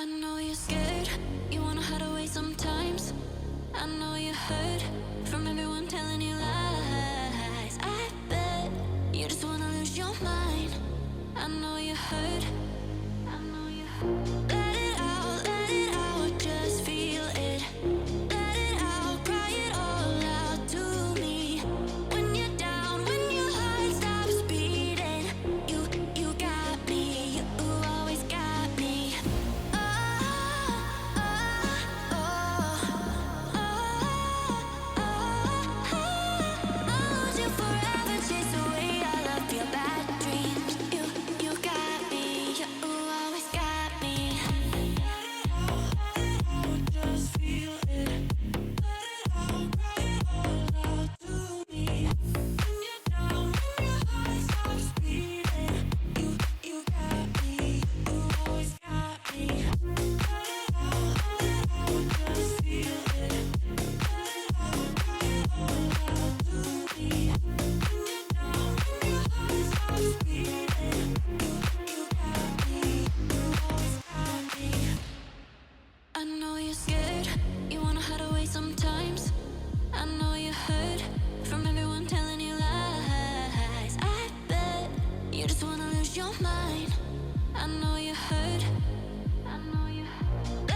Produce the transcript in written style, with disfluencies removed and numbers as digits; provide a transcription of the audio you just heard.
I know you're scared, you wanna hide away sometimes. I know you hurt from everyone telling you lies. I bet you just wanna lose your mind. I know you hurt, I know you hurt. Let it out, just feel it. Let it out, cry it all out to me. When you're down, when your heart stops beating, you got me, you always got me. I'll lose you forever, chase away all of your bad dreams. You got me, you always got me. Just feel it. Let it out, cry it all out to me. When you're down, when your heart stops beating, you got me, you always got me. Let it out, just feel it. Let it out, cry it all out to me. When you're down, when your heart stops beating, you got me, you always got me. I know you're scared, you wanna hide away sometimes. I know you hurt from everyone telling you lies. I bet you just wanna lose your mind. I know you hurt, I know you hurt.